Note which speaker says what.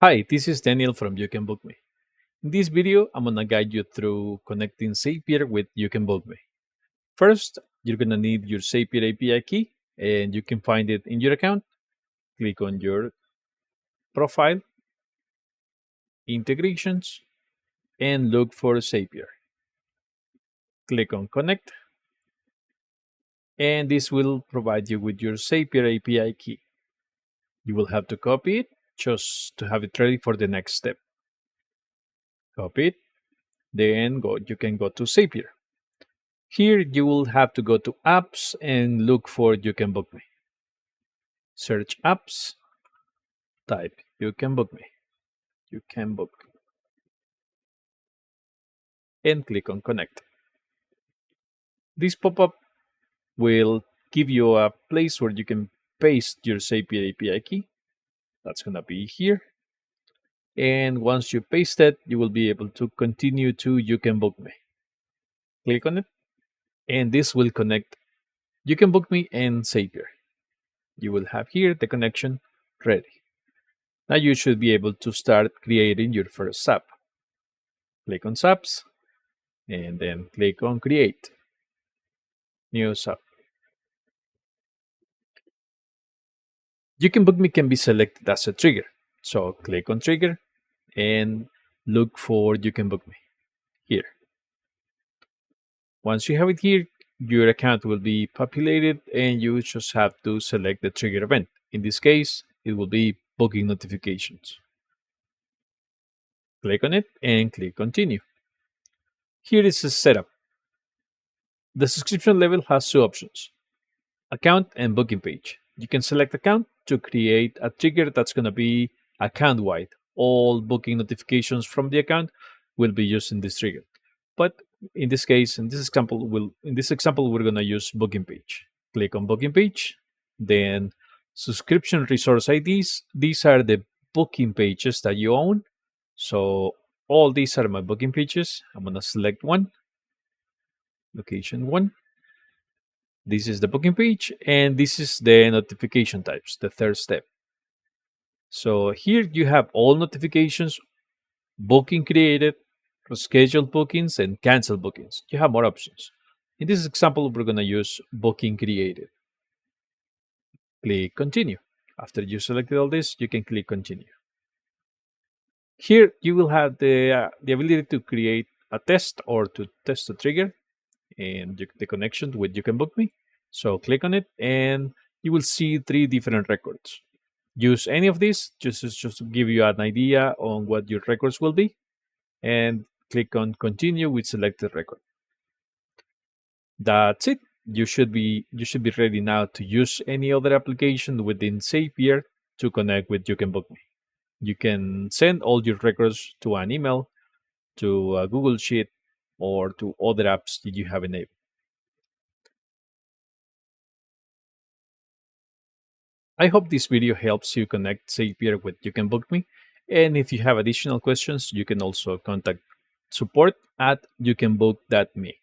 Speaker 1: Hi, this is Daniel from YouCanBookMe. In this video, I'm gonna guide you through connecting Zapier with YouCanBookMe. First, you're gonna need your Zapier API key, and you can find it in your account. Click on your profile, integrations, and look for Zapier. Click on connect, and this will provide you with your Zapier API key. You will have to copy it just to have it ready for the next step. Copy it, then you can go to Zapier. Here you will have to go to apps and look for You Can Book Me. Search apps, type You Can Book Me. You can book and click on connect. This pop-up will give you a place where you can paste your Zapier API key. That's gonna be here. And once you paste it, you will be able to continue to You Can Book Me. Click on it, and this will connect You Can Book Me and Zapier. You will have here the connection ready. Now you should be able to start creating your first app. Click on Subs and then click on Create New Sub. You Can Book Me can be selected as a trigger. So click on Trigger and look for You Can Book Me here. Once you have it here, your account will be populated and you just have to select the trigger event. In this case, it will be booking notifications. Click on it and click Continue. Here is the setup. The subscription level has two options: account and booking page. You can select account to create a trigger that's going to be account wide. All booking notifications from the account will be used in this trigger. But in this case, in this example, we're going to use booking page. Click on booking page, then subscription resource IDs. These are the booking pages that you own. So all these are my booking pages. I'm going to select one, location one. This is the booking page, and this is the notification types, the third step. So here you have all notifications, booking created, scheduled bookings, and cancel bookings. You have more options. In this example, we're going to use booking created. Click continue. After you selected all this, you can click continue. Here you will have the ability to create a test or to test a trigger and the connection with You Can Book Me. So click on it and you will see three different records. Use any of these just to give you an idea on what your records will be, and click on continue with selected record. That's it. You should be ready now to use any other application within Zapier to connect with You Can Book Me. You can send all your records to an email, to a Google Sheet, or to other apps that you have enabled. I hope this video helps you connect Zapier with You Can Book Me. And if you have additional questions, you can also contact support at youcanbook.me.